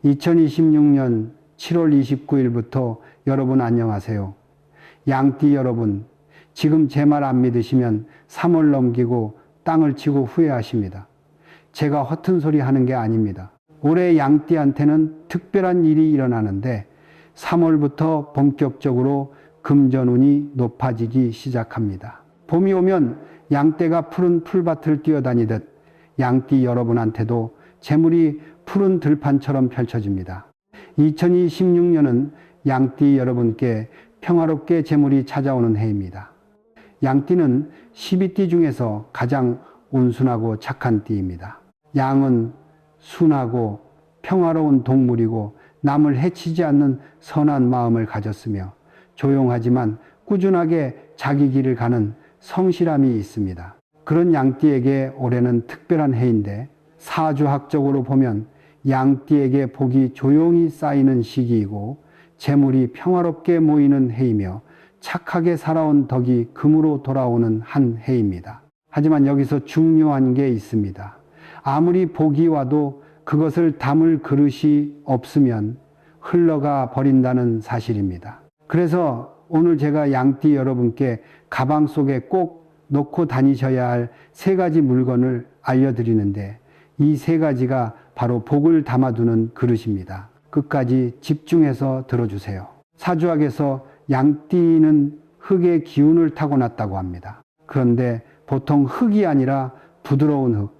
2026년 7월 29일부터 여러분 안녕하세요. 양띠 여러분, 지금 제 말 안 믿으시면 3월 넘기고 땅을 치고 후회하십니다. 제가 허튼 소리 하는 게 아닙니다. 올해 양띠한테는 특별한 일이 일어나는데 3월부터 본격적으로 금전운이 높아지기 시작합니다. 봄이 오면 양떼가 푸른 풀밭을 뛰어다니듯 양띠 여러분한테도 재물이 푸른 들판처럼 펼쳐집니다. 2026년은 양띠 여러분께 평화롭게 재물이 찾아오는 해입니다. 양띠는 12띠 중에서 가장 온순하고 착한 띠입니다. 양은 순하고 평화로운 동물이고 남을 해치지 않는 선한 마음을 가졌으며 조용하지만 꾸준하게 자기 길을 가는 성실함이 있습니다. 그런 양띠에게 올해는 특별한 해인데 사주학적으로 보면 양띠에게 복이 조용히 쌓이는 시기이고 재물이 평화롭게 모이는 해이며 착하게 살아온 덕이 금으로 돌아오는 한 해입니다. 하지만 여기서 중요한 게 있습니다. 아무리 복이 와도 그것을 담을 그릇이 없으면 흘러가 버린다는 사실입니다. 그래서 오늘 제가 양띠 여러분께 가방 속에 꼭 넣고 다니셔야 할 3가지 물건을 알려드리는데 이 3가지가 바로 복을 담아두는 그릇입니다. 끝까지 집중해서 들어주세요. 사주학에서 양띠는 흙의 기운을 타고났다고 합니다. 그런데 보통 흙이 아니라 부드러운 흙,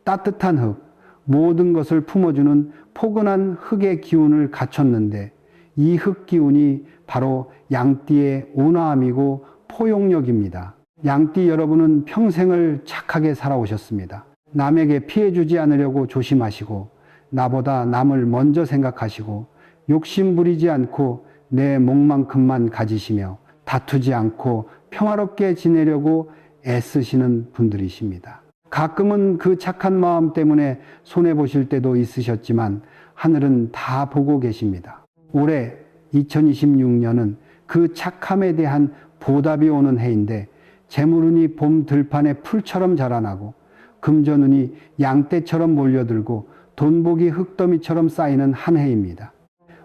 따뜻한 흙, 모든 것을 품어주는 포근한 흙의 기운을 갖췄는데 이 흙 기운이 바로 양띠의 온화함이고 포용력입니다. 양띠 여러분은 평생을 착하게 살아오셨습니다. 남에게 피해주지 않으려고 조심하시고 나보다 남을 먼저 생각하시고 욕심 부리지 않고 내 몫만큼만 가지시며 다투지 않고 평화롭게 지내려고 애쓰시는 분들이십니다. 가끔은 그 착한 마음 때문에 손해보실 때도 있으셨지만 하늘은 다 보고 계십니다. 올해 2026년은 그 착함에 대한 보답이 오는 해인데 재물운이 봄 들판에 풀처럼 자라나고 금전운이 양떼처럼 몰려들고 돈복이 흙더미처럼 쌓이는 한 해입니다.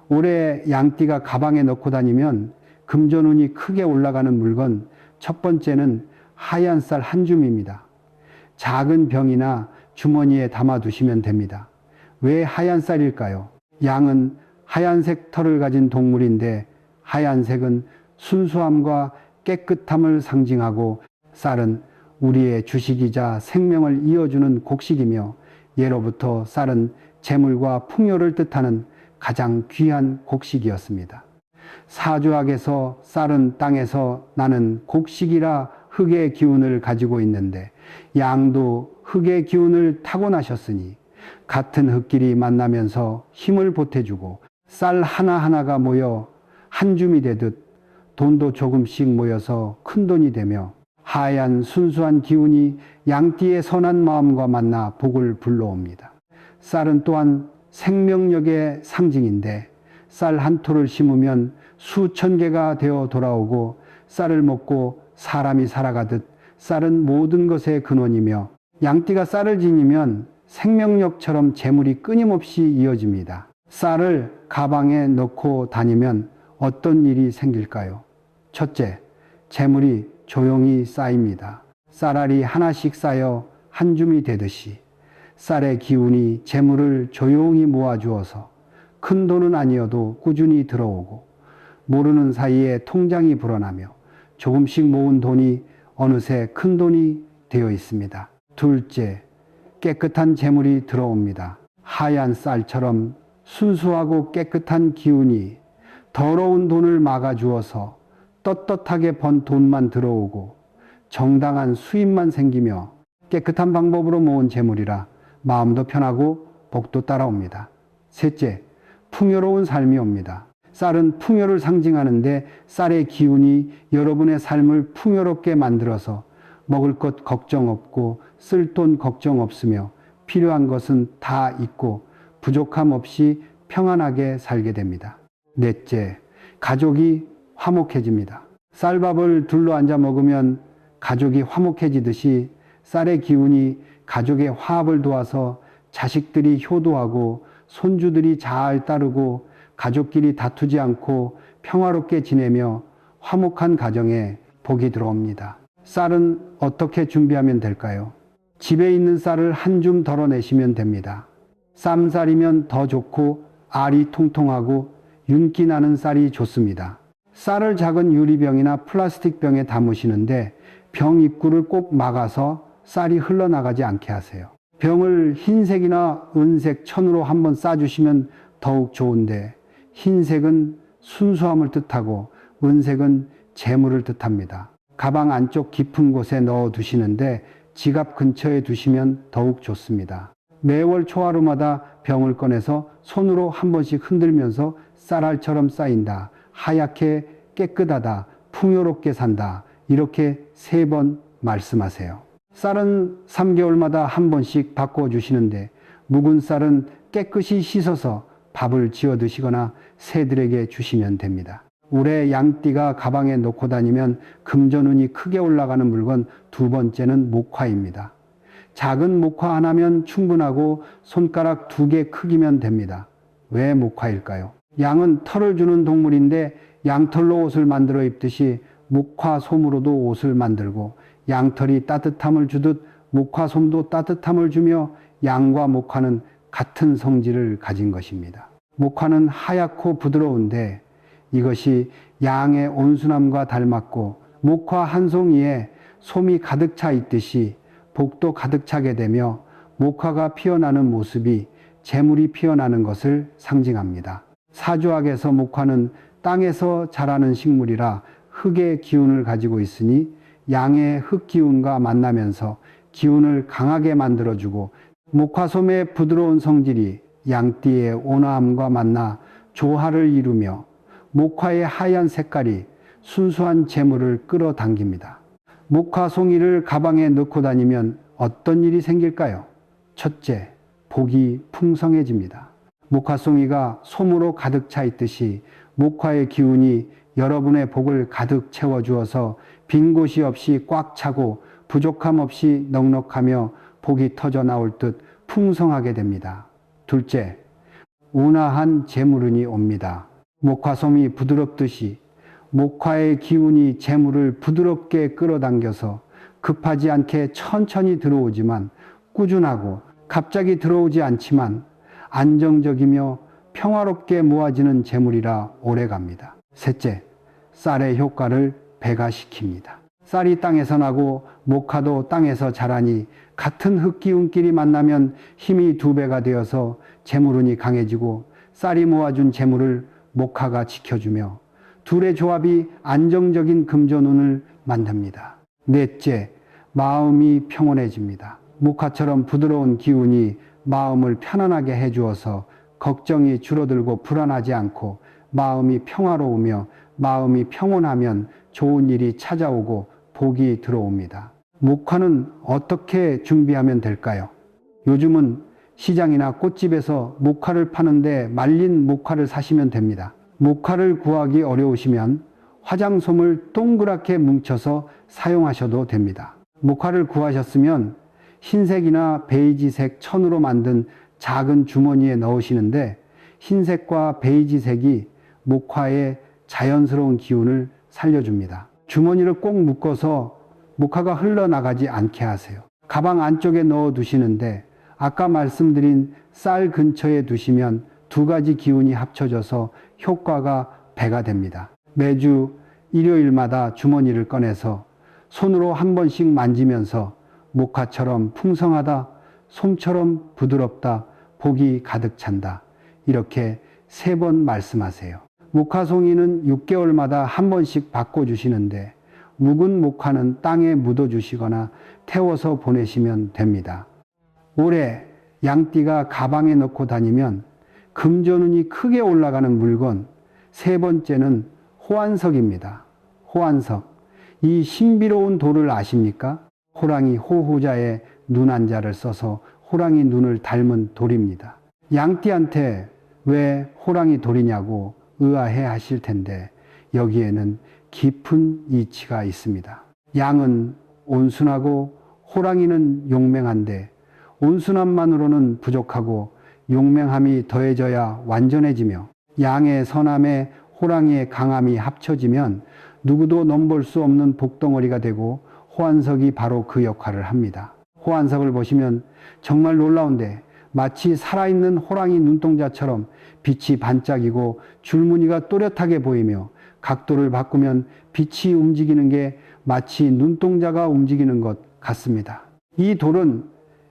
올해 양띠가 가방에 넣고 다니면 금전운이 크게 올라가는 물건 첫 번째는 하얀 쌀 한 줌입니다. 작은 병이나 주머니에 담아두시면 됩니다. 왜 하얀 쌀일까요? 양은 하얀색 털을 가진 동물인데 하얀색은 순수함과 깨끗함을 상징하고 쌀은 우리의 주식이자 생명을 이어주는 곡식이며 예로부터 쌀은 재물과 풍요를 뜻하는 가장 귀한 곡식이었습니다. 사주학에서 쌀은 땅에서 나는 곡식이라 흙의 기운을 가지고 있는데 양도 흙의 기운을 타고나셨으니 같은 흙끼리 만나면서 힘을 보태주고 쌀 하나하나가 모여 한 줌이 되듯 돈도 조금씩 모여서 큰 돈이 되며 하얀 순수한 기운이 양띠의 선한 마음과 만나 복을 불러옵니다. 쌀은 또한 생명력의 상징인데 쌀 한 토를 심으면 수천 개가 되어 돌아오고 쌀을 먹고 사람이 살아가듯 쌀은 모든 것의 근원이며 양띠가 쌀을 지니면 생명력처럼 재물이 끊임없이 이어집니다. 쌀을 가방에 넣고 다니면 어떤 일이 생길까요? 첫째, 재물이 조용히 쌓입니다. 쌀알이 하나씩 쌓여 한 줌이 되듯이 쌀의 기운이 재물을 조용히 모아주어서 큰 돈은 아니어도 꾸준히 들어오고 모르는 사이에 통장이 불어나며 조금씩 모은 돈이 어느새 큰 돈이 되어 있습니다. 둘째, 깨끗한 재물이 들어옵니다. 하얀 쌀처럼 순수하고 깨끗한 기운이 더러운 돈을 막아주어서 떳떳하게 번 돈만 들어오고 정당한 수입만 생기며 깨끗한 방법으로 모은 재물이라 마음도 편하고 복도 따라옵니다. 셋째, 풍요로운 삶이 옵니다. 쌀은 풍요를 상징하는데 쌀의 기운이 여러분의 삶을 풍요롭게 만들어서 먹을 것 걱정 없고 쓸 돈 걱정 없으며 필요한 것은 다 있고 부족함 없이 평안하게 살게 됩니다. 넷째, 가족이 화목해집니다. 쌀밥을 둘러앉아 먹으면 가족이 화목해지듯이 쌀의 기운이 가족의 화합을 도와서 자식들이 효도하고 손주들이 잘 따르고 가족끼리 다투지 않고 평화롭게 지내며 화목한 가정에 복이 들어옵니다. 쌀은 어떻게 준비하면 될까요? 집에 있는 쌀을 한 줌 덜어내시면 됩니다. 쌈쌀이면 더 좋고 알이 통통하고 윤기 나는 쌀이 좋습니다. 쌀을 작은 유리병이나 플라스틱 병에 담으시는데 병 입구를 꼭 막아서 쌀이 흘러나가지 않게 하세요. 병을 흰색이나 은색 천으로 한번 싸주시면 더욱 좋은데 흰색은 순수함을 뜻하고 은색은 재물을 뜻합니다. 가방 안쪽 깊은 곳에 넣어 두시는데 지갑 근처에 두시면 더욱 좋습니다. 매월 초하루마다 병을 꺼내서 손으로 한 번씩 흔들면서 쌀알처럼 쌓인다, 하얗게 깨끗하다, 풍요롭게 산다, 이렇게 3번 말씀하세요. 쌀은 3개월마다 한 번씩 바꿔주시는데 묵은 쌀은 깨끗이 씻어서 밥을 지어 드시거나 새들에게 주시면 됩니다. 올해 양띠가 가방에 놓고 다니면 금전운이 크게 올라가는 물건 2번째는 목화입니다. 작은 목화 하나면 충분하고 손가락 2개 크기면 됩니다. 왜 목화일까요? 양은 털을 주는 동물인데 양털로 옷을 만들어 입듯이 목화솜으로도 옷을 만들고 양털이 따뜻함을 주듯 목화솜도 따뜻함을 주며 양과 목화는 같은 성질을 가진 것입니다. 목화는 하얗고 부드러운데 이것이 양의 온순함과 닮았고 목화 한 송이에 솜이 가득 차 있듯이 복도 가득 차게 되며 목화가 피어나는 모습이 재물이 피어나는 것을 상징합니다. 사주학에서 목화는 땅에서 자라는 식물이라 흙의 기운을 가지고 있으니 양의 흙 기운과 만나면서 기운을 강하게 만들어주고 목화솜의 부드러운 성질이 양띠의 온화함과 만나 조화를 이루며 목화의 하얀 색깔이 순수한 재물을 끌어당깁니다. 목화 송이를 가방에 넣고 다니면 어떤 일이 생길까요? 첫째, 복이 풍성해집니다. 목화송이가 솜으로 가득 차 있듯이 목화의 기운이 여러분의 복을 가득 채워주어서 빈 곳이 없이 꽉 차고 부족함 없이 넉넉하며 복이 터져 나올 듯 풍성하게 됩니다. 둘째, 온화한 재물운이 옵니다. 목화솜이 부드럽듯이 목화의 기운이 재물을 부드럽게 끌어당겨서 급하지 않게 천천히 들어오지만 꾸준하고 갑자기 들어오지 않지만 안정적이며 평화롭게 모아지는 재물이라 오래갑니다. 셋째, 쌀의 효과를 배가시킵니다. 쌀이 땅에서 나고 목화도 땅에서 자라니 같은 흙기운끼리 만나면 힘이 2배가 되어서 재물운이 강해지고 쌀이 모아준 재물을 목화가 지켜주며 둘의 조합이 안정적인 금전운을 만듭니다. 넷째, 마음이 평온해집니다. 목화처럼 부드러운 기운이 마음을 편안하게 해주어서 걱정이 줄어들고 불안하지 않고 마음이 평화로우며 마음이 평온하면 좋은 일이 찾아오고 복이 들어옵니다. 목화는 어떻게 준비하면 될까요? 요즘은 시장이나 꽃집에서 목화를 파는데 말린 목화를 사시면 됩니다. 목화를 구하기 어려우시면 화장솜을 동그랗게 뭉쳐서 사용하셔도 됩니다. 목화를 구하셨으면 흰색이나 베이지색 천으로 만든 작은 주머니에 넣으시는데 흰색과 베이지색이 목화의 자연스러운 기운을 살려줍니다. 주머니를 꼭 묶어서 목화가 흘러나가지 않게 하세요. 가방 안쪽에 넣어 두시는데 아까 말씀드린 쌀 근처에 두시면 2가지 기운이 합쳐져서 효과가 배가 됩니다. 매주 일요일마다 주머니를 꺼내서 손으로 한 번씩 만지면서 목화처럼 풍성하다, 솜처럼 부드럽다, 복이 가득 찬다, 이렇게 3번 말씀하세요. 목화송이는 6개월마다 한 번씩 바꿔주시는데 묵은 목화는 땅에 묻어주시거나 태워서 보내시면 됩니다. 올해 양띠가 가방에 넣고 다니면 금전운이 크게 올라가는 물건 3번째는 호환석입니다. 호환석. 이 신비로운 돌을 아십니까? 호랑이 호호자에 눈 한자를 써서 호랑이 눈을 닮은 돌입니다. 양띠한테 왜 호랑이 돌이냐고 의아해 하실 텐데 여기에는 깊은 이치가 있습니다. 양은 온순하고 호랑이는 용맹한데 온순함만으로는 부족하고 용맹함이 더해져야 완전해지며 양의 선함에 호랑이의 강함이 합쳐지면 누구도 넘볼 수 없는 복덩어리가 되고 호안석이 바로 그 역할을 합니다. 호안석을 보시면 정말 놀라운데 마치 살아있는 호랑이 눈동자처럼 빛이 반짝이고 줄무늬가 또렷하게 보이며 각도를 바꾸면 빛이 움직이는 게 마치 눈동자가 움직이는 것 같습니다. 이 돌은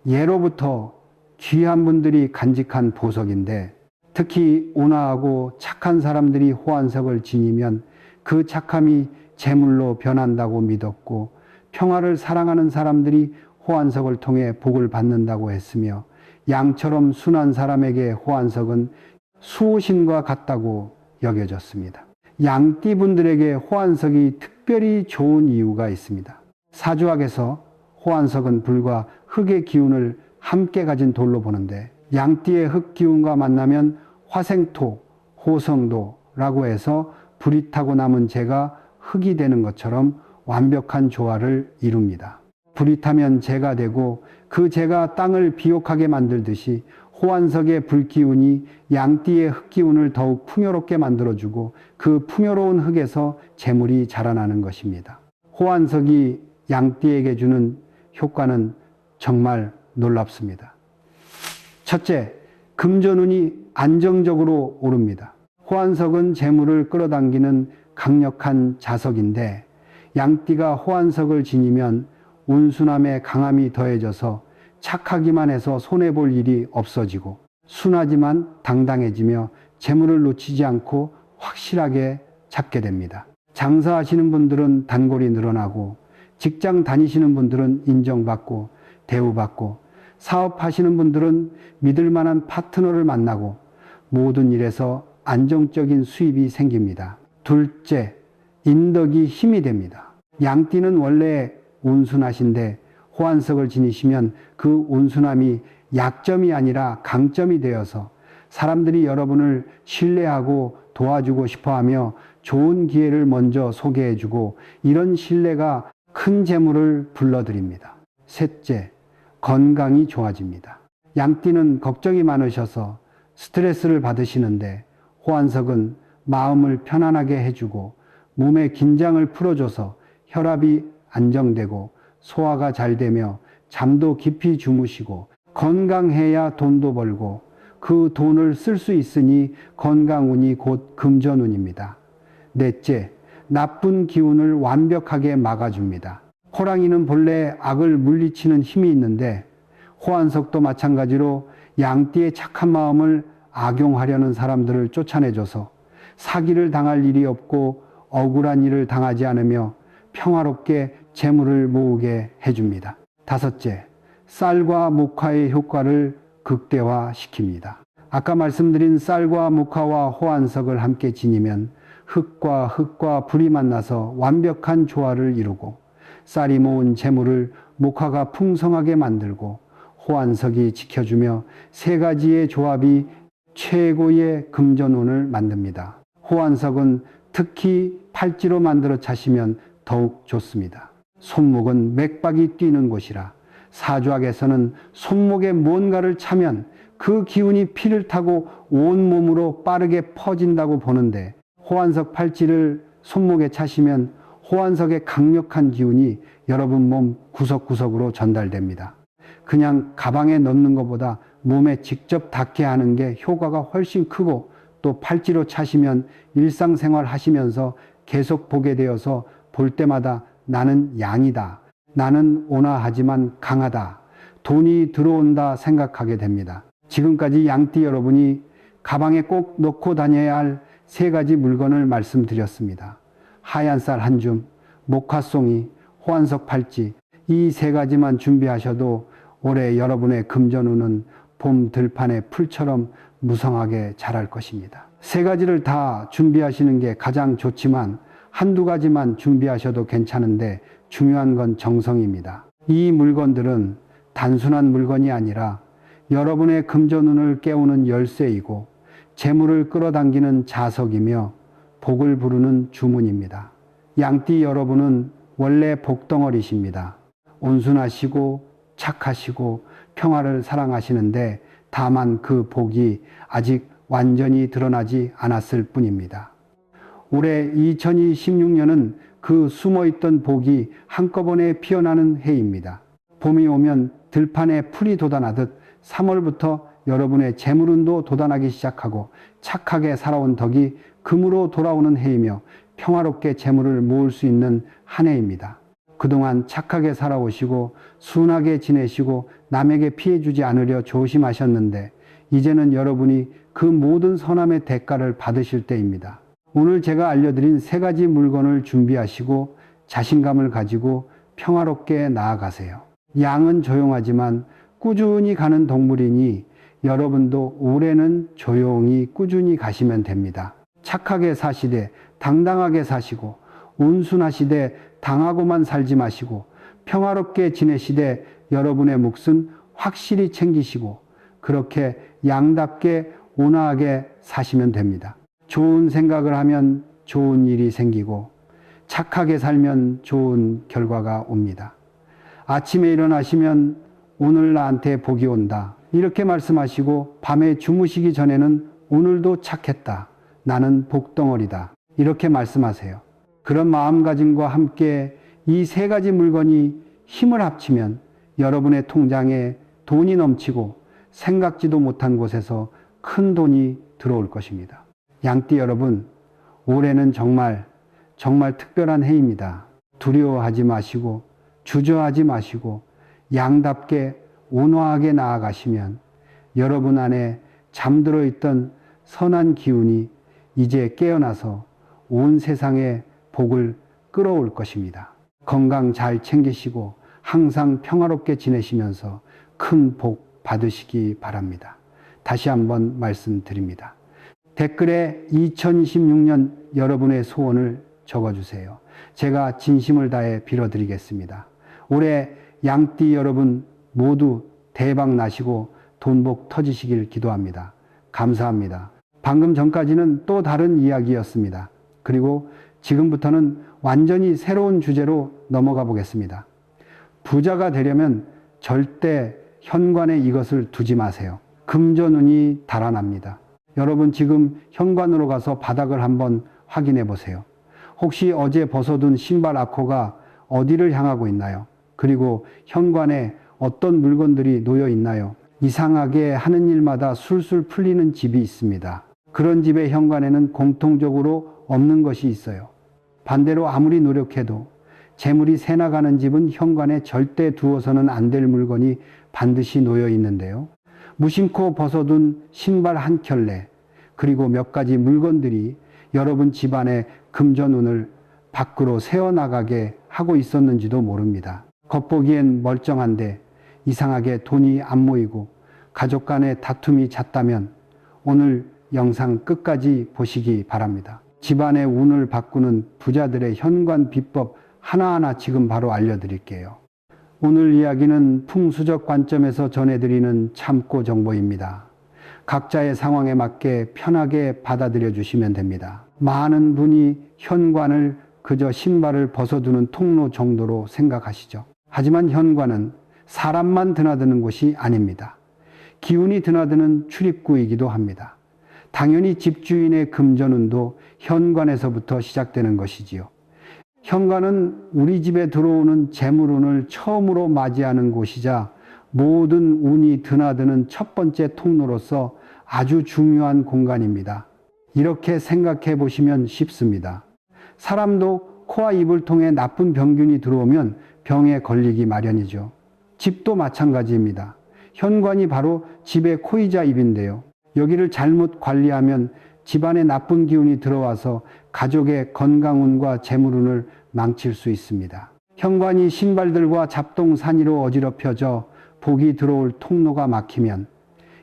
예로부터 귀한 분들이 간직한 보석인데 특히 온화하고 착한 사람들이 호안석을 지니면 그 착함이 재물로 변한다고 믿었고 평화를 사랑하는 사람들이 호안석을 통해 복을 받는다고 했으며 양처럼 순한 사람에게 호안석은 수호신과 같다고 여겨졌습니다. 양띠분들에게 호안석이 특별히 좋은 이유가 있습니다. 사주학에서 호안석은 불과 흙의 기운을 함께 가진 돌로 보는데 양띠의 흙 기운과 만나면 화생토, 호성도라고 해서 불이 타고 남은 재가 흙이 되는 것처럼 완벽한 조화를 이룹니다. 불이 타면 재가 되고 그 재가 땅을 비옥하게 만들듯이 호안석의 불기운이 양띠의 흙기운을 더욱 풍요롭게 만들어주고 그 풍요로운 흙에서 재물이 자라나는 것입니다. 호안석이 양띠에게 주는 효과는 정말 놀랍습니다. 첫째, 금전운이 안정적으로 오릅니다. 호안석은 재물을 끌어당기는 강력한 자석인데 양띠가 호안석을 지니면 운순함에 강함이 더해져서 착하기만 해서 손해볼 일이 없어지고 순하지만 당당해지며 재물을 놓치지 않고 확실하게 잡게 됩니다. 장사하시는 분들은 단골이 늘어나고 직장 다니시는 분들은 인정받고 대우받고 사업하시는 분들은 믿을 만한 파트너를 만나고 모든 일에서 안정적인 수입이 생깁니다. 둘째, 인덕이 힘이 됩니다. 양띠는 원래 온순하신데 호안석을 지니시면 그 온순함이 약점이 아니라 강점이 되어서 사람들이 여러분을 신뢰하고 도와주고 싶어하며 좋은 기회를 먼저 소개해주고 이런 신뢰가 큰 재물을 불러들입니다. 셋째, 건강이 좋아집니다. 양띠는 걱정이 많으셔서 스트레스를 받으시는데 호안석은 마음을 편안하게 해주고 몸의 긴장을 풀어줘서 혈압이 안정되고 소화가 잘 되며 잠도 깊이 주무시고 건강해야 돈도 벌고 그 돈을 쓸 수 있으니 건강운이 곧 금전운입니다. 넷째, 나쁜 기운을 완벽하게 막아줍니다. 호랑이는 본래 악을 물리치는 힘이 있는데 호안석도 마찬가지로 양띠의 착한 마음을 악용하려는 사람들을 쫓아내줘서 사기를 당할 일이 없고 억울한 일을 당하지 않으며 평화롭게 재물을 모으게 해줍니다. 다섯째, 쌀과 목화의 효과를 극대화시킵니다. 아까 말씀드린 쌀과 목화와 호안석을 함께 지니면 흙과 불이 만나서 완벽한 조화를 이루고 쌀이 모은 재물을 목화가 풍성하게 만들고 호안석이 지켜주며 세 가지의 조합이 최고의 금전운을 만듭니다. 호안석은 특히 팔찌로 만들어 차시면 더욱 좋습니다. 손목은 맥박이 뛰는 곳이라 사주학에서는 손목에 뭔가를 차면 그 기운이 피를 타고 온몸으로 빠르게 퍼진다고 보는데 호안석 팔찌를 손목에 차시면 호안석의 강력한 기운이 여러분 몸 구석구석으로 전달됩니다. 그냥 가방에 넣는 것보다 몸에 직접 닿게 하는 게 효과가 훨씬 크고 또 팔찌로 차시면 일상생활 하시면서 계속 보게 되어서 볼 때마다 나는 양이다. 나는 온화하지만 강하다. 돈이 들어온다 생각하게 됩니다. 지금까지 양띠 여러분이 가방에 꼭 넣고 다녀야 할 세 가지 물건을 말씀드렸습니다. 하얀 쌀 한 줌, 목화송이, 호안석 팔찌 이 세 가지만 준비하셔도 올해 여러분의 금전운은 봄 들판의 풀처럼 무성하게 자랄 것입니다. 세 가지를 다 준비하시는 게 가장 좋지만 한두 가지만 준비하셔도 괜찮은데 중요한 건 정성입니다. 이 물건들은 단순한 물건이 아니라 여러분의 금전운을 깨우는 열쇠이고 재물을 끌어당기는 자석이며 복을 부르는 주문입니다. 양띠 여러분은 원래 복덩어리십니다. 온순하시고 착하시고 평화를 사랑하시는데 다만 그 복이 아직 완전히 드러나지 않았을 뿐입니다. 올해 2026년은 그 숨어있던 복이 한꺼번에 피어나는 해입니다. 봄이 오면 들판에 풀이 돋아나듯 3월부터 여러분의 재물운도 돋아나기 시작하고 착하게 살아온 덕이 금으로 돌아오는 해이며 평화롭게 재물을 모을 수 있는 한 해입니다. 그동안 착하게 살아오시고 순하게 지내시고 남에게 피해주지 않으려 조심하셨는데 이제는 여러분이 그 모든 선함의 대가를 받으실 때입니다. 오늘 제가 알려드린 3가지 물건을 준비하시고 자신감을 가지고 평화롭게 나아가세요. 양은 조용하지만 꾸준히 가는 동물이니 여러분도 올해는 조용히 꾸준히 가시면 됩니다. 착하게 사시되 당당하게 사시고 온순하시되 당하고만 살지 마시고 평화롭게 지내시되 여러분의 몫은 확실히 챙기시고 그렇게 양답게 온화하게 사시면 됩니다. 좋은 생각을 하면 좋은 일이 생기고 착하게 살면 좋은 결과가 옵니다. 아침에 일어나시면 오늘 나한테 복이 온다. 이렇게 말씀하시고 밤에 주무시기 전에는 오늘도 착했다. 나는 복덩어리다. 이렇게 말씀하세요. 그런 마음가짐과 함께 이 3가지 물건이 힘을 합치면 여러분의 통장에 돈이 넘치고 생각지도 못한 곳에서 큰 돈이 들어올 것입니다. 양띠 여러분, 올해는 정말 특별한 해입니다. 두려워하지 마시고 주저하지 마시고 양답게 온화하게 나아가시면 여러분 안에 잠들어 있던 선한 기운이 이제 깨어나서 온 세상에 복을 끌어올 것입니다. 건강 잘 챙기시고 항상 평화롭게 지내시면서 큰 복 받으시기 바랍니다. 다시 한번 말씀드립니다. 댓글에 2026년 여러분의 소원을 적어주세요. 제가 진심을 다해 빌어드리겠습니다. 올해 양띠 여러분 모두 대박 나시고 돈복 터지시길 기도합니다. 감사합니다. 방금 전까지는 또 다른 이야기였습니다. 그리고 지금부터는 완전히 새로운 주제로 넘어가 보겠습니다. 부자가 되려면 절대 현관에 이것을 두지 마세요. 금전운이 달아납니다. 여러분 지금 현관으로 가서 바닥을 한번 확인해 보세요. 혹시 어제 벗어둔 신발 아코가 어디를 향하고 있나요? 그리고 현관에 어떤 물건들이 놓여 있나요? 이상하게 하는 일마다 술술 풀리는 집이 있습니다. 그런 집의 현관에는 공통적으로 없는 것이 있어요. 반대로 아무리 노력해도 재물이 새나가는 집은 현관에 절대 두어서는 안 될 물건이 반드시 놓여 있는데요. 무심코 벗어둔 신발 한 켤레 그리고 몇 가지 물건들이 여러분 집안의 금전운을 밖으로 새어나가게 하고 있었는지도 모릅니다. 겉보기엔 멀쩡한데 이상하게 돈이 안 모이고 가족 간의 다툼이 잦다면 오늘 영상 끝까지 보시기 바랍니다. 집안의 운을 바꾸는 부자들의 현관 비법 하나하나 지금 바로 알려드릴게요. 오늘 이야기는 풍수적 관점에서 전해드리는 참고 정보입니다. 각자의 상황에 맞게 편하게 받아들여 주시면 됩니다. 많은 분이 현관을 그저 신발을 벗어두는 통로 정도로 생각하시죠. 하지만 현관은 사람만 드나드는 곳이 아닙니다. 기운이 드나드는 출입구이기도 합니다. 당연히 집주인의 금전운도 현관에서부터 시작되는 것이지요. 현관은 우리 집에 들어오는 재물운을 처음으로 맞이하는 곳이자 모든 운이 드나드는 첫 번째 통로로서 아주 중요한 공간입니다. 이렇게 생각해 보시면 쉽습니다. 사람도 코와 입을 통해 나쁜 병균이 들어오면 병에 걸리기 마련이죠. 집도 마찬가지입니다. 현관이 바로 집의 코이자 입인데요. 여기를 잘못 관리하면 집안에 나쁜 기운이 들어와서 가족의 건강운과 재물운을 망칠 수 있습니다. 현관이 신발들과 잡동사니로 어지럽혀져 복이 들어올 통로가 막히면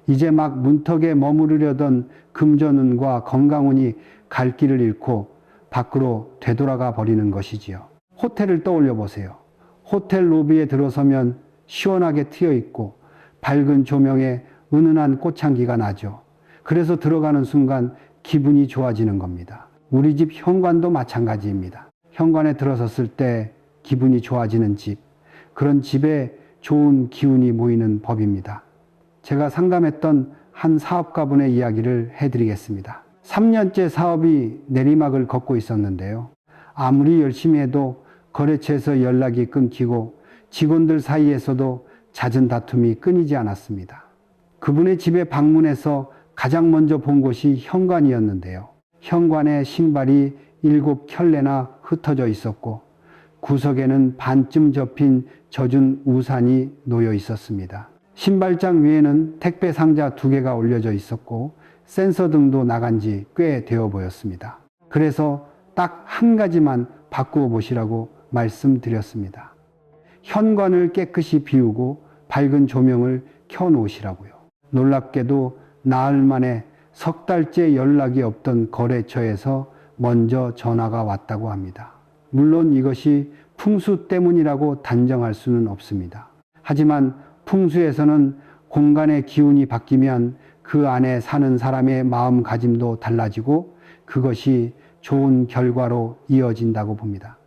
이제 막 문턱에 머무르려던 금전운과 건강운이 갈 길을 잃고 밖으로 되돌아가 버리는 것이지요. 호텔을 떠올려 보세요. 호텔 로비에 들어서면 시원하게 트여 있고 밝은 조명에 은은한 꽃향기가 나죠. 그래서 들어가는 순간 기분이 좋아지는 겁니다. 우리 집 현관도 마찬가지입니다. 현관에 들어섰을 때 기분이 좋아지는 집, 그런 집에 좋은 기운이 모이는 법입니다. 제가 상담했던 한 사업가분의 이야기를 해드리겠습니다. 3년째 사업이 내리막을 걷고 있었는데요. 아무리 열심히 해도 거래처에서 연락이 끊기고 직원들 사이에서도 잦은 다툼이 끊이지 않았습니다. 그분의 집에 방문해서 가장 먼저 본 곳이 현관이었는데요. 현관에 신발이 7켤레나 흩어져 있었고 구석에는 반쯤 접힌 젖은 우산이 놓여 있었습니다. 신발장 위에는 택배 상자 2개가 올려져 있었고 센서 등도 나간 지 꽤 되어 보였습니다. 그래서 딱 한 가지만 바꾸어 보시라고 말씀드렸습니다. 현관을 깨끗이 비우고 밝은 조명을 켜 놓으시라고요. 놀랍게도 나흘 만에 3달째 연락이 없던 거래처에서 먼저 전화가 왔다고 합니다. 물론 이것이 풍수 때문이라고 단정할 수는 없습니다. 하지만 풍수에서는 공간의 기운이 바뀌면 그 안에 사는 사람의 마음가짐도 달라지고 그것이 좋은 결과로 이어진다고 봅니다.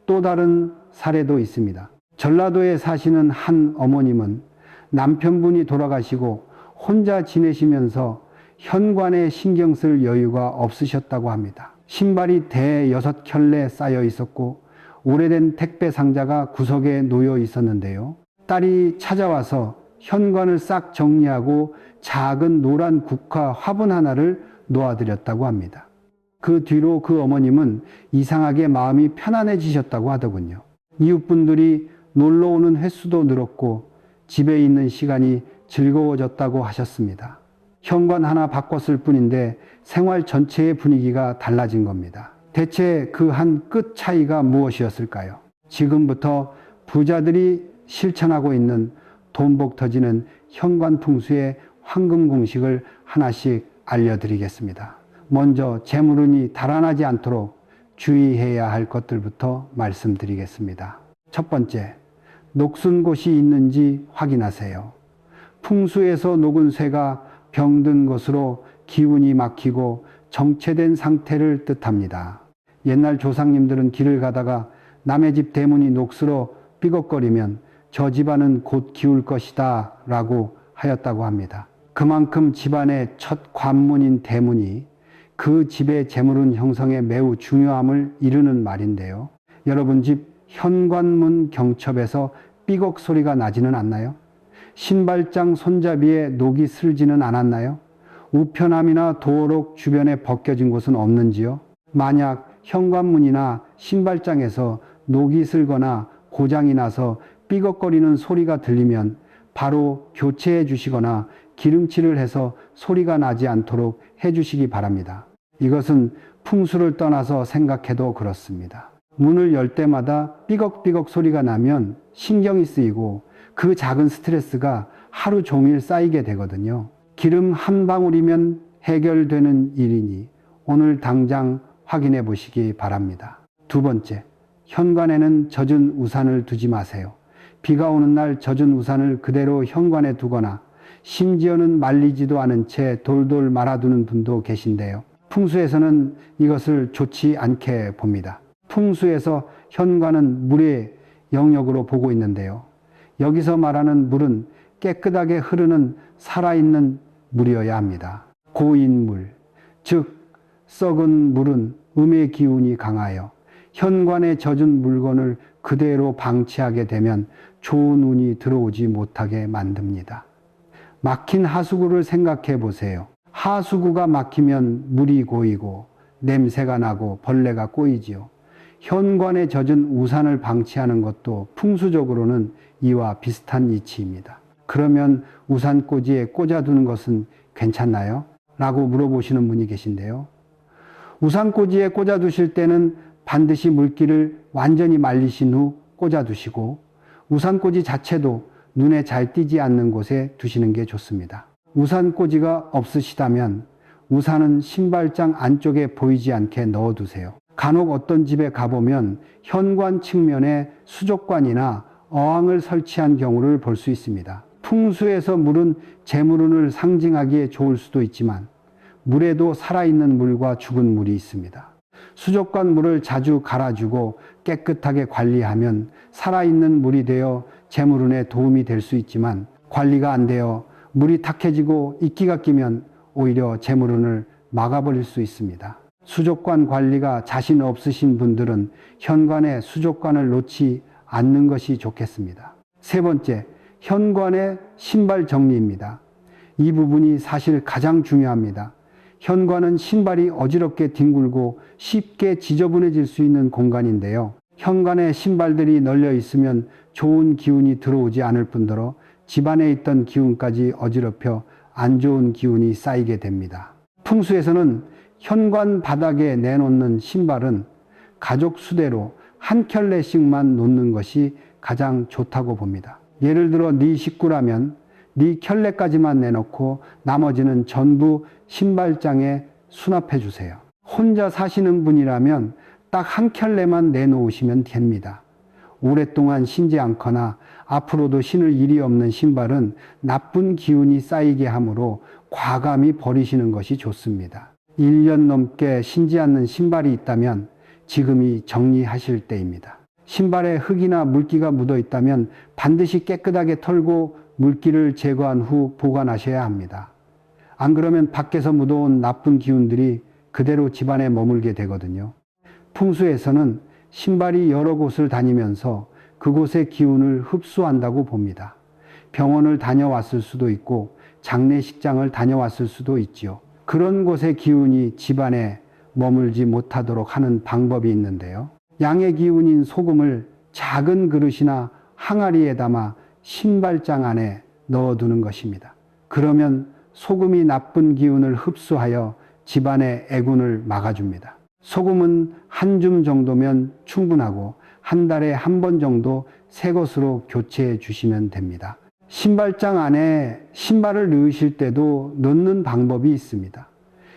또 다른 사례도 있습니다. 전라도에 사시는 한 어머님은 남편분이 돌아가시고 혼자 지내시면서 현관에 신경 쓸 여유가 없으셨다고 합니다. 신발이 대 6켤레 쌓여 있었고 오래된 택배 상자가 구석에 놓여 있었는데요. 딸이 찾아와서 현관을 싹 정리하고 작은 노란 국화 화분 하나를 놓아드렸다고 합니다. 그 뒤로 그 어머님은 이상하게 마음이 편안해지셨다고 하더군요. 이웃분들이 놀러 오는 횟수도 늘었고 집에 있는 시간이 즐거워졌다고 하셨습니다. 현관 하나 바꿨을 뿐인데 생활 전체의 분위기가 달라진 겁니다. 대체 그 한 끗 차이가 무엇이었을까요? 지금부터 부자들이 실천하고 있는 돈복 터지는 현관 풍수의 황금 공식을 하나씩 알려드리겠습니다. 먼저 재물운이 달아나지 않도록 주의해야 할 것들부터 말씀드리겠습니다. 첫 번째, 녹슨 곳이 있는지 확인하세요. 풍수에서 녹은 쇠가 병든 것으로 기운이 막히고 정체된 상태를 뜻합니다. 옛날 조상님들은 길을 가다가 남의 집 대문이 녹슬어 삐걱거리면 저 집안은 곧 기울 것이다 라고 하였다고 합니다. 그만큼 집안의 첫 관문인 대문이 그 집의 재물운 형성에 매우 중요함을 이루는 말인데요. 여러분 집 현관문 경첩에서 삐걱 소리가 나지는 않나요? 신발장 손잡이에 녹이 슬지는 않았나요? 우편함이나 도어록 주변에 벗겨진 곳은 없는지요? 만약 현관문이나 신발장에서 녹이 슬거나 고장이 나서 삐걱거리는 소리가 들리면 바로 교체해 주시거나 기름칠을 해서 소리가 나지 않도록 해주시기 바랍니다. 이것은 풍수를 떠나서 생각해도 그렇습니다. 문을 열 때마다 삐걱삐걱 소리가 나면 신경이 쓰이고 그 작은 스트레스가 하루 종일 쌓이게 되거든요. 기름 한 방울이면 해결되는 일이니 오늘 당장 확인해 보시기 바랍니다. 두 번째, 현관에는 젖은 우산을 두지 마세요. 비가 오는 날 젖은 우산을 그대로 현관에 두거나 심지어는 말리지도 않은 채 돌돌 말아두는 분도 계신데요. 풍수에서는 이것을 좋지 않게 봅니다. 풍수에서 현관은 물의 영역으로 보고 있는데요. 여기서 말하는 물은 깨끗하게 흐르는 살아있는 물이어야 합니다. 고인 물, 즉 썩은 물은 음의 기운이 강하여 현관에 젖은 물건을 그대로 방치하게 되면 좋은 운이 들어오지 못하게 만듭니다. 막힌 하수구를 생각해 보세요. 하수구가 막히면 물이 고이고 냄새가 나고 벌레가 꼬이지요. 현관에 젖은 우산을 방치하는 것도 풍수적으로는 이와 비슷한 이치입니다. 그러면 우산꽂이에 꽂아두는 것은 괜찮나요? 라고 물어보시는 분이 계신데요. 우산꽂이에 꽂아두실 때는 반드시 물기를 완전히 말리신 후 꽂아두시고 우산꽂이 자체도 눈에 잘 띄지 않는 곳에 두시는 게 좋습니다. 우산꽂이가 없으시다면 우산은 신발장 안쪽에 보이지 않게 넣어두세요. 간혹 어떤 집에 가보면 현관 측면에 수족관이나 어항을 설치한 경우를 볼 수 있습니다. 풍수에서 물은 재물운을 상징하기에 좋을 수도 있지만 물에도 살아있는 물과 죽은 물이 있습니다. 수족관 물을 자주 갈아주고 깨끗하게 관리하면 살아있는 물이 되어 재물운에 도움이 될 수 있지만 관리가 안 되어 물이 탁해지고 이끼가 끼면 오히려 재물운을 막아버릴 수 있습니다. 수족관 관리가 자신 없으신 분들은 현관에 수족관을 놓지 않는 것이 좋겠습니다. 세 번째, 현관의 신발 정리입니다. 이 부분이 사실 가장 중요합니다. 현관은 신발이 어지럽게 뒹굴고 쉽게 지저분해질 수 있는 공간인데요. 현관에 신발들이 널려 있으면 좋은 기운이 들어오지 않을 뿐더러 집안에 있던 기운까지 어지럽혀 안 좋은 기운이 쌓이게 됩니다. 풍수에서는 현관 바닥에 내놓는 신발은 가족 수대로 한 켤레씩만 놓는 것이 가장 좋다고 봅니다. 예를 들어 네 식구라면 네 켤레까지만 내놓고 나머지는 전부 신발장에 수납해 주세요. 혼자 사시는 분이라면 딱 한 켤레만 내놓으시면 됩니다. 오랫동안 신지 않거나 앞으로도 신을 일이 없는 신발은 나쁜 기운이 쌓이게 하므로 과감히 버리시는 것이 좋습니다. 1년 넘게 신지 않는 신발이 있다면 지금이 정리하실 때입니다. 신발에 흙이나 물기가 묻어 있다면 반드시 깨끗하게 털고 물기를 제거한 후 보관하셔야 합니다. 안 그러면 밖에서 묻어온 나쁜 기운들이 그대로 집안에 머물게 되거든요. 풍수에서는 신발이 여러 곳을 다니면서 그곳의 기운을 흡수한다고 봅니다. 병원을 다녀왔을 수도 있고 장례식장을 다녀왔을 수도 있지요. 그런 곳의 기운이 집안에 머물지 못하도록 하는 방법이 있는데요. 양의 기운인 소금을 작은 그릇이나 항아리에 담아 신발장 안에 넣어두는 것입니다. 그러면 소금이 나쁜 기운을 흡수하여 집안의 애군을 막아줍니다. 소금은 한 줌 정도면 충분하고 한 달에 한 번 정도 새 것으로 교체해 주시면 됩니다. 신발장 안에 신발을 넣으실 때도 넣는 방법이 있습니다.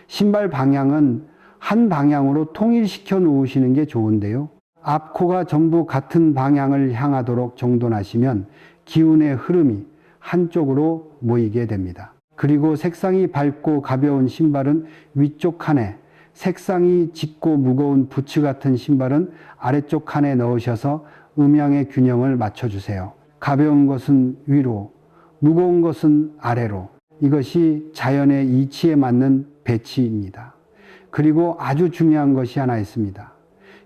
신발 방향은 한 방향으로 통일시켜 놓으시는 게 좋은데요. 앞코가 전부 같은 방향을 향하도록 정돈하시면 기운의 흐름이 한쪽으로 모이게 됩니다. 그리고 색상이 밝고 가벼운 신발은 위쪽 칸에, 색상이 짙고 무거운 부츠 같은 신발은 아래쪽 칸에 넣으셔서 음양의 균형을 맞춰주세요. 가벼운 것은 위로, 무거운 것은 아래로. 이것이 자연의 이치에 맞는 배치입니다. 그리고 아주 중요한 것이 하나 있습니다.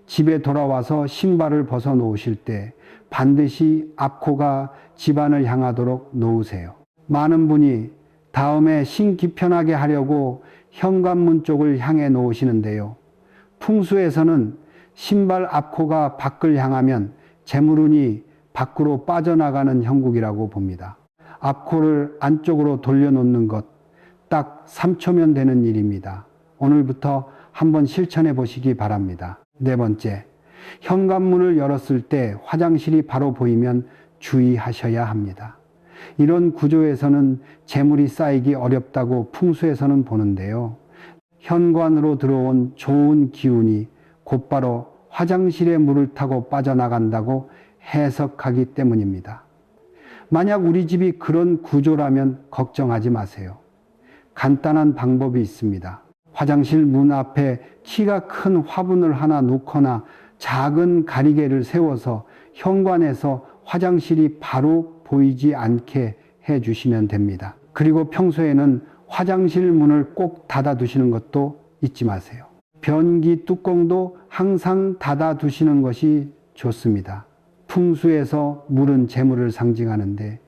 집에 돌아와서 신발을 벗어 놓으실 때 반드시 앞코가 집안을 향하도록 놓으세요. 많은 분이 다음에 신기 편하게 하려고 현관문 쪽을 향해 놓으시는데요. 풍수에서는 신발 앞코가 밖을 향하면 재물운이 밖으로 빠져나가는 형국이라고 봅니다. 앞코를 안쪽으로 돌려놓는 것, 딱 3초면 되는 일입니다. 오늘부터 한번 실천해 보시기 바랍니다. 네 번째, 현관문을 열었을 때 화장실이 바로 보이면 주의하셔야 합니다. 이런 구조에서는 재물이 쌓이기 어렵다고 풍수에서는 보는데요. 현관으로 들어온 좋은 기운이 곧바로 화장실에 물을 타고 빠져나간다고 해석하기 때문입니다. 만약 우리 집이 그런 구조라면 걱정하지 마세요. 간단한 방법이 있습니다. 화장실 문 앞에 키가 큰 화분을 하나 놓거나 작은 가리개를 세워서 현관에서 화장실이 바로 보이지 않게 해 주시면 됩니다. 그리고 평소에는 화장실 문을 꼭 닫아 두시는 것도 잊지 마세요. 변기 뚜껑도 항상 닫아 두시는 것이 좋습니다. 풍수에서 물은 재물을 상징하는데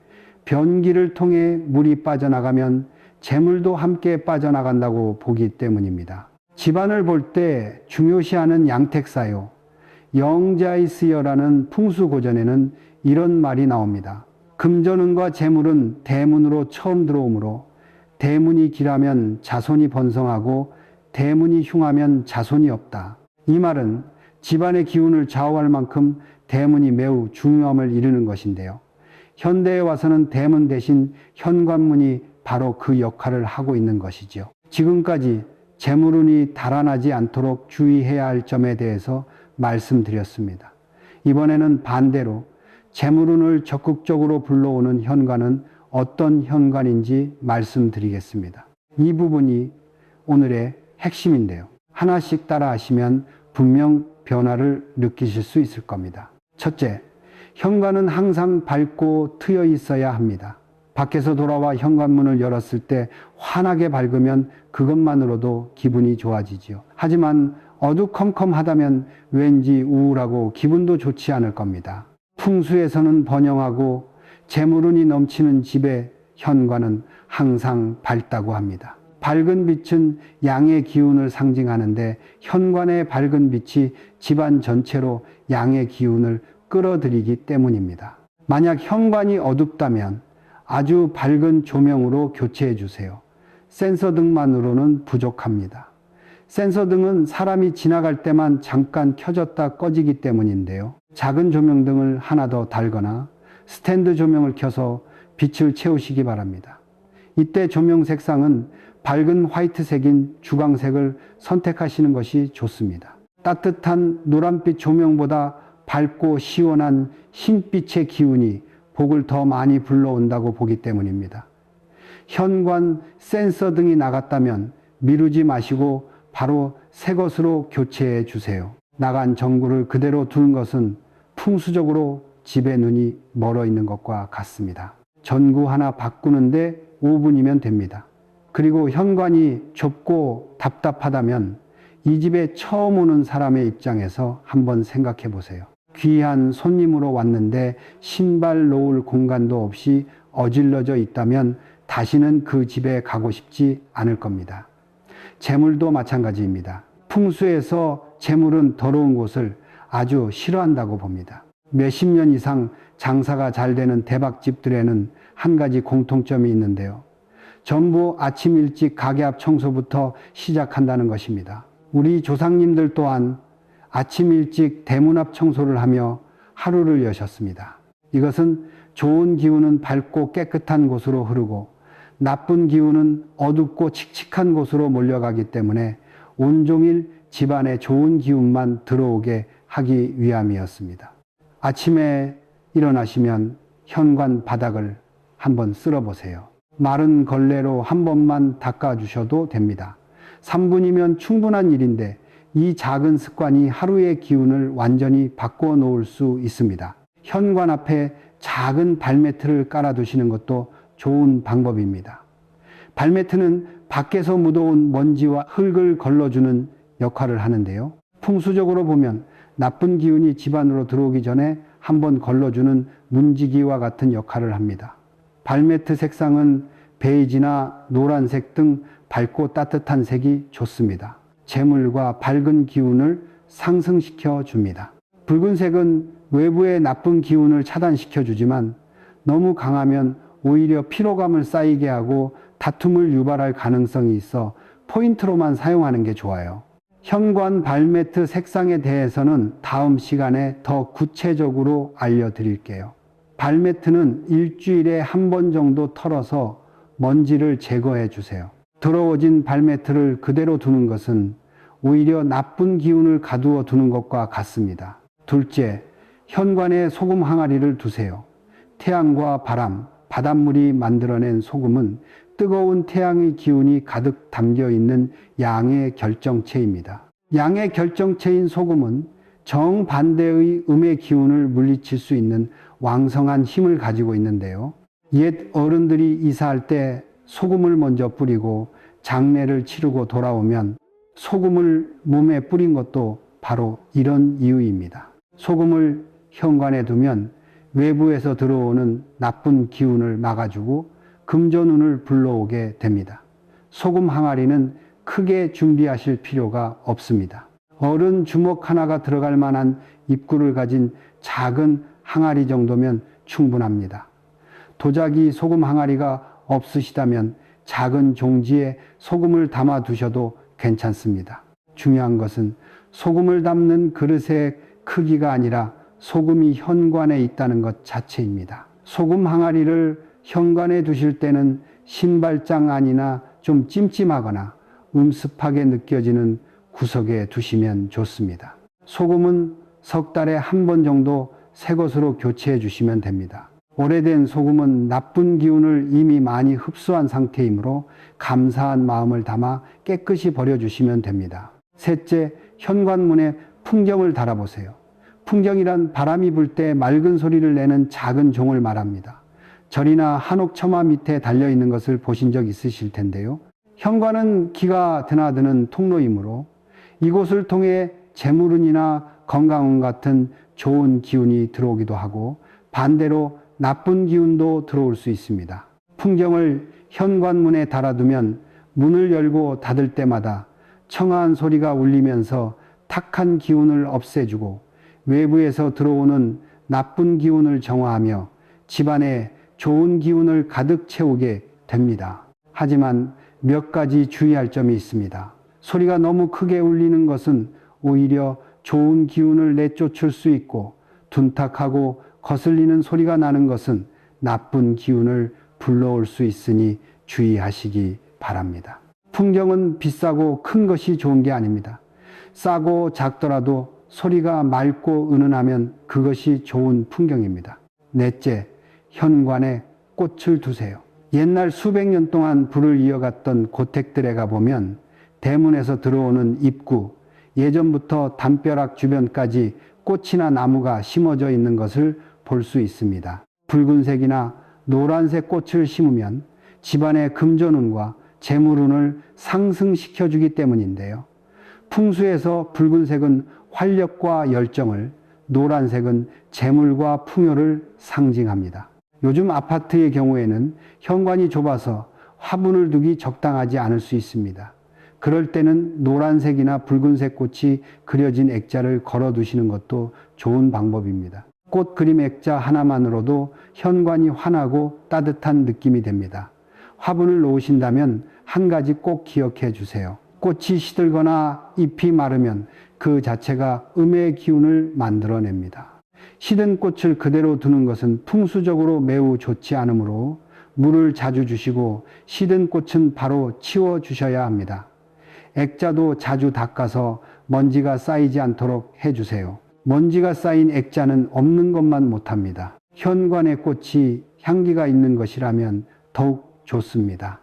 변기를 통해 물이 빠져나가면 재물도 함께 빠져나간다고 보기 때문입니다. 집안을 볼 때 중요시하는 양택사요. 영자이스여라는 풍수고전에는 이런 말이 나옵니다. 금전운과 재물은 대문으로 처음 들어오므로 대문이 길하면 자손이 번성하고 대문이 흉하면 자손이 없다. 이 말은 집안의 기운을 좌우할 만큼 대문이 매우 중요함을 이루는 것인데요. 현대에 와서는 대문 대신 현관문이 바로 그 역할을 하고 있는 것이지요. 지금까지 재물운이 달아나지 않도록 주의해야 할 점에 대해서 말씀드렸습니다. 이번에는 반대로 재물운을 적극적으로 불러오는 현관은 어떤 현관인지 말씀드리겠습니다. 이 부분이 오늘의 핵심인데요. 하나씩 따라 하시면 분명 변화를 느끼실 수 있을 겁니다. 첫째, 현관은 항상 밝고 트여 있어야 합니다. 밖에서 돌아와 현관문을 열었을 때 환하게 밝으면 그것만으로도 기분이 좋아지지요. 하지만 어두컴컴하다면 왠지 우울하고 기분도 좋지 않을 겁니다. 풍수에서는 번영하고 재물운이 넘치는 집의 현관은 항상 밝다고 합니다. 밝은 빛은 양의 기운을 상징하는데 현관의 밝은 빛이 집안 전체로 양의 기운을 끌어들이기 때문입니다. 만약 현관이 어둡다면 아주 밝은 조명으로 교체해 주세요. 센서등만으로는 부족합니다. 센서등은 사람이 지나갈 때만 잠깐 켜졌다 꺼지기 때문인데요. 작은 조명등을 하나 더 달거나 스탠드 조명을 켜서 빛을 채우시기 바랍니다. 이때 조명 색상은 밝은 화이트색인 주광색을 선택하시는 것이 좋습니다. 따뜻한 노란빛 조명보다 밝고 시원한 흰빛의 기운이 복을 더 많이 불러온다고 보기 때문입니다. 현관 센서 등이 나갔다면 미루지 마시고 바로 새 것으로 교체해 주세요. 나간 전구를 그대로 두는 것은 풍수적으로 집의 눈이 멀어 있는 것과 같습니다. 전구 하나 바꾸는데 5분이면 됩니다. 그리고 현관이 좁고 답답하다면 이 집에 처음 오는 사람의 입장에서 한번 생각해 보세요. 귀한 손님으로 왔는데 신발 놓을 공간도 없이 어질러져 있다면 다시는 그 집에 가고 싶지 않을 겁니다. 재물도 마찬가지입니다. 풍수에서 재물은 더러운 곳을 아주 싫어한다고 봅니다. 몇십 년 이상 장사가 잘 되는 대박집들에는 한 가지 공통점이 있는데요. 전부 아침 일찍 가게 앞 청소부터 시작한다는 것입니다. 우리 조상님들 또한 아침 일찍 대문 앞 청소를 하며 하루를 여셨습니다. 이것은 좋은 기운은 밝고 깨끗한 곳으로 흐르고 나쁜 기운은 어둡고 칙칙한 곳으로 몰려가기 때문에 온종일 집안에 좋은 기운만 들어오게 하기 위함이었습니다. 아침에 일어나시면 현관 바닥을 한번 쓸어보세요. 마른 걸레로 한 번만 닦아주셔도 됩니다. 3분이면 충분한 일인데 이 작은 습관이 하루의 기운을 완전히 바꿔 놓을 수 있습니다. 현관 앞에 작은 발매트를 깔아두시는 것도 좋은 방법입니다. 발매트는 밖에서 묻어온 먼지와 흙을 걸러주는 역할을 하는데요. 풍수적으로 보면 나쁜 기운이 집 안으로 들어오기 전에 한번 걸러주는 문지기와 같은 역할을 합니다. 발매트 색상은 베이지나 노란색 등 밝고 따뜻한 색이 좋습니다. 재물과 밝은 기운을 상승시켜 줍니다. 붉은색은 외부의 나쁜 기운을 차단시켜 주지만 너무 강하면 오히려 피로감을 쌓이게 하고 다툼을 유발할 가능성이 있어 포인트로만 사용하는 게 좋아요. 현관 발매트 색상에 대해서는 다음 시간에 더 구체적으로 알려드릴게요. 발매트는 일주일에 한 번 정도 털어서 먼지를 제거해 주세요. 더러워진 발매트를 그대로 두는 것은 오히려 나쁜 기운을 가두어 두는 것과 같습니다. 둘째, 현관에 소금 항아리를 두세요. 태양과 바람, 바닷물이 만들어낸 소금은 뜨거운 태양의 기운이 가득 담겨 있는 양의 결정체입니다. 양의 결정체인 소금은 정반대의 음의 기운을 물리칠 수 있는 왕성한 힘을 가지고 있는데요. 옛 어른들이 이사할 때 소금을 먼저 뿌리고 장례를 치르고 돌아오면 소금을 몸에 뿌린 것도 바로 이런 이유입니다. 소금을 현관에 두면 외부에서 들어오는 나쁜 기운을 막아주고 금전운을 불러오게 됩니다. 소금 항아리는 크게 준비하실 필요가 없습니다. 어른 주먹 하나가 들어갈 만한 입구를 가진 작은 항아리 정도면 충분합니다. 도자기 소금 항아리가 없으시다면 작은 종지에 소금을 담아 두셔도 괜찮습니다. 중요한 것은 소금을 담는 그릇의 크기가 아니라 소금이 현관에 있다는 것 자체입니다. 소금 항아리를 현관에 두실 때는 신발장 안이나 좀 찜찜하거나 음습하게 느껴지는 구석에 두시면 좋습니다. 소금은 석 달에 한 번 정도 새 것으로 교체해 주시면 됩니다. 오래된 소금은 나쁜 기운을 이미 많이 흡수한 상태이므로 감사한 마음을 담아 깨끗이 버려주시면 됩니다. 셋째, 현관문에 풍경을 달아보세요. 풍경이란 바람이 불 때 맑은 소리를 내는 작은 종을 말합니다. 절이나 한옥 처마 밑에 달려있는 것을 보신 적 있으실 텐데요. 현관은 기가 드나드는 통로이므로 이곳을 통해 재물운이나 건강운 같은 좋은 기운이 들어오기도 하고 반대로 나쁜 기운도 들어올 수 있습니다. 풍경을 현관문에 달아두면 문을 열고 닫을 때마다 청아한 소리가 울리면서 탁한 기운을 없애주고 외부에서 들어오는 나쁜 기운을 정화하며 집안에 좋은 기운을 가득 채우게 됩니다. 하지만 몇 가지 주의할 점이 있습니다. 소리가 너무 크게 울리는 것은 오히려 좋은 기운을 내쫓을 수 있고 둔탁하고 거슬리는 소리가 나는 것은 나쁜 기운을 불러올 수 있으니 주의하시기 바랍니다. 풍경은 비싸고 큰 것이 좋은 게 아닙니다. 싸고 작더라도 소리가 맑고 은은하면 그것이 좋은 풍경입니다. 넷째, 현관에 꽃을 두세요. 옛날 수백 년 동안 불을 이어갔던 고택들에 가보면 대문에서 들어오는 입구, 예전부터 담벼락 주변까지 꽃이나 나무가 심어져 있는 것을 볼 수 있습니다. 붉은색이나 노란색 꽃을 심으면 집안의 금전운과 재물운을 상승시켜주기 때문인데요. 풍수에서 붉은색은 활력과 열정을, 노란색은 재물과 풍요를 상징합니다. 요즘 아파트의 경우에는 현관이 좁아서 화분을 두기 적당하지 않을 수 있습니다. 그럴 때는 노란색이나 붉은색 꽃이 그려진 액자를 걸어 두시는 것도 좋은 방법입니다. 꽃 그림 액자 하나만으로도 현관이 환하고 따뜻한 느낌이 됩니다. 화분을 놓으신다면 한 가지 꼭 기억해 주세요. 꽃이 시들거나 잎이 마르면 그 자체가 음의 기운을 만들어냅니다. 시든 꽃을 그대로 두는 것은 풍수적으로 매우 좋지 않으므로 물을 자주 주시고 시든 꽃은 바로 치워 주셔야 합니다. 액자도 자주 닦아서 먼지가 쌓이지 않도록 해주세요. 먼지가 쌓인 액자는 없는 것만 못합니다. 현관의 꽃이 향기가 있는 것이라면 더욱 좋습니다.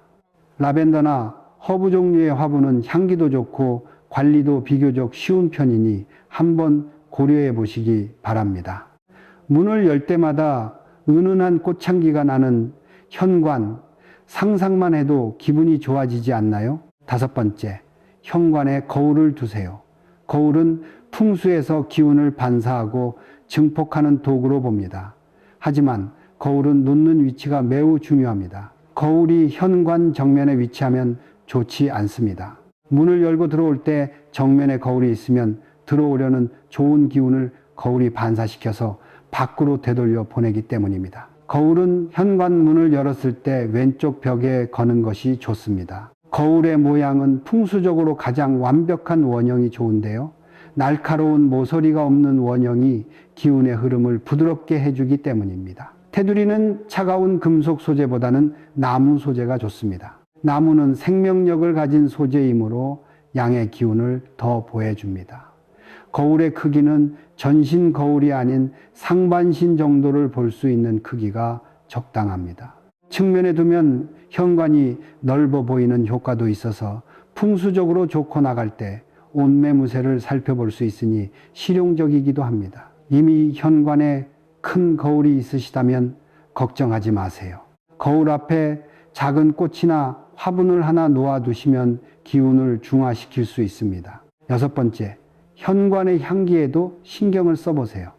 라벤더나 허브 종류의 화분은 향기도 좋고 관리도 비교적 쉬운 편이니 한번 고려해 보시기 바랍니다. 문을 열 때마다 은은한 꽃향기가 나는 현관, 상상만 해도 기분이 좋아지지 않나요? 다섯 번째, 현관에 거울을 두세요. 거울은 풍수에서 기운을 반사하고 증폭하는 도구로 봅니다. 하지만 거울은 놓는 위치가 매우 중요합니다. 거울이 현관 정면에 위치하면 좋지 않습니다. 문을 열고 들어올 때 정면에 거울이 있으면 들어오려는 좋은 기운을 거울이 반사시켜서 밖으로 되돌려 보내기 때문입니다. 거울은 현관문을 열었을 때 왼쪽 벽에 거는 것이 좋습니다. 거울의 모양은 풍수적으로 가장 완벽한 원형이 좋은데요. 날카로운 모서리가 없는 원형이 기운의 흐름을 부드럽게 해주기 때문입니다. 테두리는 차가운 금속 소재보다는 나무 소재가 좋습니다. 나무는 생명력을 가진 소재이므로 양의 기운을 더 보여줍니다. 거울의 크기는 전신 거울이 아닌 상반신 정도를 볼 수 있는 크기가 적당합니다. 측면에 두면 현관이 넓어 보이는 효과도 있어서 풍수적으로 좋고 나갈 때 온매무새를 살펴볼 수 있으니 실용적이기도 합니다. 이미 현관에 큰 거울이 있으시다면 걱정하지 마세요. 거울 앞에 작은 꽃이나 화분을 하나 놓아두시면 기운을 중화시킬 수 있습니다. 여섯 번째, 현관의 향기에도 신경을 써보세요.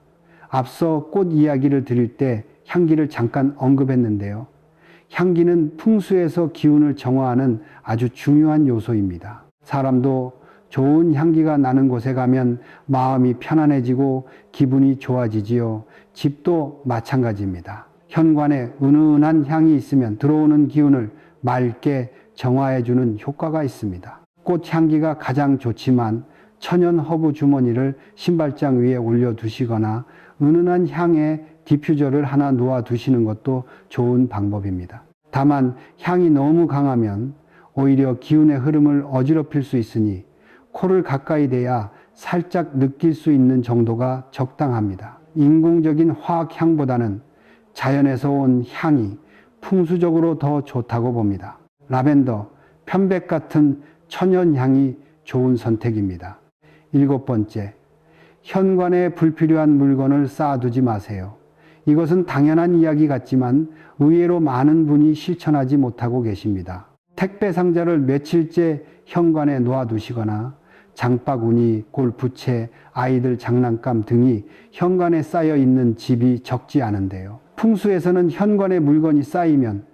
앞서 꽃 이야기를 드릴 때 향기를 잠깐 언급했는데요. 향기는 풍수에서 기운을 정화하는 아주 중요한 요소입니다. 사람도 좋은 향기가 나는 곳에 가면 마음이 편안해지고 기분이 좋아지지요. 집도 마찬가지입니다. 현관에 은은한 향이 있으면 들어오는 기운을 맑게 정화해주는 효과가 있습니다. 꽃 향기가 가장 좋지만 천연 허브 주머니를 신발장 위에 올려두시거나 은은한 향의 디퓨저를 하나 놓아두시는 것도 좋은 방법입니다. 다만 향이 너무 강하면 오히려 기운의 흐름을 어지럽힐 수 있으니 코를 가까이 대야 살짝 느낄 수 있는 정도가 적당합니다. 인공적인 화학향보다는 자연에서 온 향이 풍수적으로 더 좋다고 봅니다. 라벤더, 편백 같은 천연향이 좋은 선택입니다. 일곱 번째, 현관에 불필요한 물건을 쌓아두지 마세요. 이것은 당연한 이야기 같지만 의외로 많은 분이 실천하지 못하고 계십니다. 택배 상자를 며칠째 현관에 놓아두시거나 장바구니, 골프채, 아이들 장난감 등이 현관에 쌓여 있는 집이 적지 않은데요. 풍수에서는 현관에 물건이 쌓이면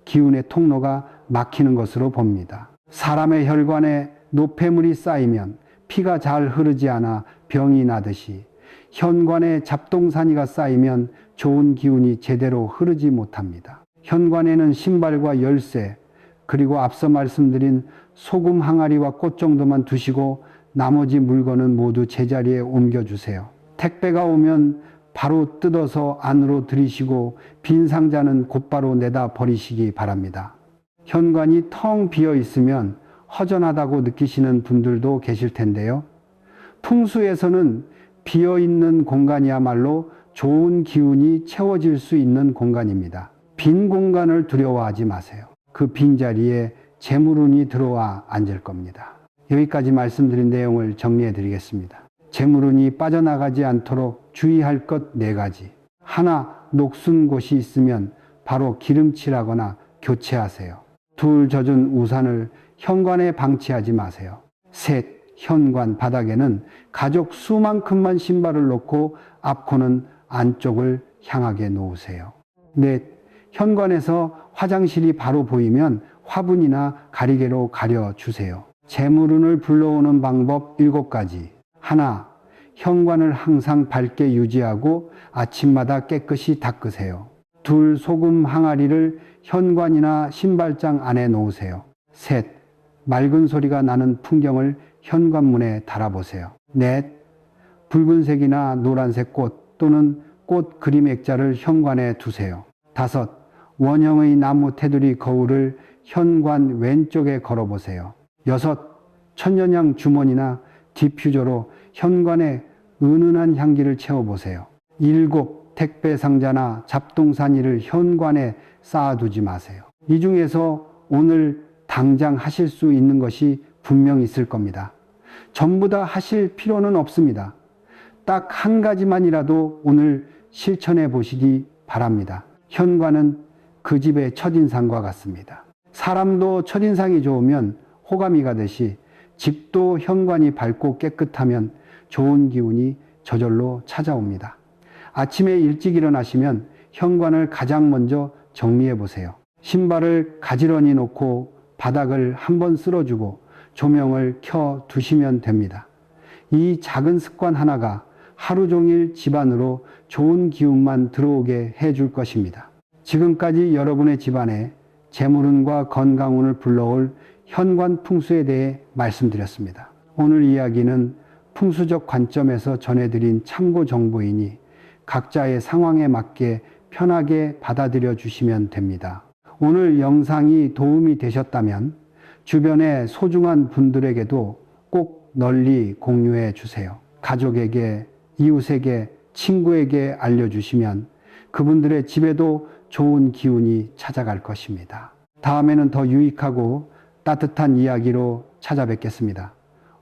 기운의 통로가 막히는 것으로 봅니다. 사람의 혈관에 노폐물이 쌓이면 피가 잘 흐르지 않아 병이 나듯이 현관에 잡동사니가 쌓이면 좋은 기운이 제대로 흐르지 못합니다. 현관에는 신발과 열쇠, 그리고 앞서 말씀드린 소금 항아리와 꽃 정도만 두시고 나머지 물건은 모두 제자리에 옮겨주세요. 택배가 오면 바로 뜯어서 안으로 들이시고 빈 상자는 곧바로 내다 버리시기 바랍니다. 현관이 텅 비어 있으면 허전하다고 느끼시는 분들도 계실 텐데요. 풍수에서는 비어 있는 공간이야말로 좋은 기운이 채워질 수 있는 공간입니다. 빈 공간을 두려워하지 마세요. 그 빈자리에 재물운이 들어와 앉을 겁니다. 여기까지 말씀드린 내용을 정리해 드리겠습니다. 재물운이 빠져나가지 않도록 주의할 것 4가지. 하나, 녹슨 곳이 있으면 바로 기름칠하거나 교체하세요. 2, 젖은 우산을 현관에 방치하지 마세요. 3, 현관 바닥에는 가족 수만큼만 신발을 놓고 앞코는 안쪽을 향하게 놓으세요. 4, 현관에서 화장실이 바로 보이면 화분이나 가리개로 가려주세요. 재물운을 불러오는 방법 7가지. 하나, 현관을 항상 밝게 유지하고 아침마다 깨끗이 닦으세요. 2, 소금 항아리를 현관이나 신발장 안에 놓으세요. 3, 맑은 소리가 나는 풍경을 현관문에 달아보세요. 4, 붉은색이나 노란색 꽃 또는 꽃 그림 액자를 현관에 두세요. 5, 원형의 나무 테두리 거울을 현관 왼쪽에 걸어보세요. 6, 천년향 주머니나 디퓨저로 현관에 은은한 향기를 채워보세요. 7, 택배 상자나 잡동사니를 현관에 쌓아두지 마세요. 이 중에서 오늘 당장 하실 수 있는 것이 분명 있을 겁니다. 전부 다 하실 필요는 없습니다. 딱 한 가지만이라도 오늘 실천해 보시기 바랍니다. 현관은 그 집의 첫인상과 같습니다. 사람도 첫인상이 좋으면 호감이 가듯이 집도 현관이 밝고 깨끗하면 좋은 기운이 저절로 찾아옵니다. 아침에 일찍 일어나시면 현관을 가장 먼저 정리해 보세요. 신발을 가지런히 놓고 바닥을 한번 쓸어주고 조명을 켜 두시면 됩니다. 이 작은 습관 하나가 하루 종일 집안으로 좋은 기운만 들어오게 해줄 것입니다. 지금까지 여러분의 집안에 재물운과 건강운을 불러올 현관 풍수에 대해 말씀드렸습니다. 오늘 이야기는 풍수적 관점에서 전해드린 참고 정보이니 각자의 상황에 맞게 편하게 받아들여 주시면 됩니다. 오늘 영상이 도움이 되셨다면 주변의 소중한 분들에게도 꼭 널리 공유해 주세요. 가족에게, 이웃에게, 친구에게 알려주시면 그분들의 집에도 좋은 기운이 찾아갈 것입니다. 다음에는 더 유익하고 따뜻한 이야기로 찾아뵙겠습니다.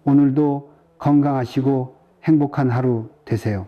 오늘도 건강하시고 행복한 하루 되세요.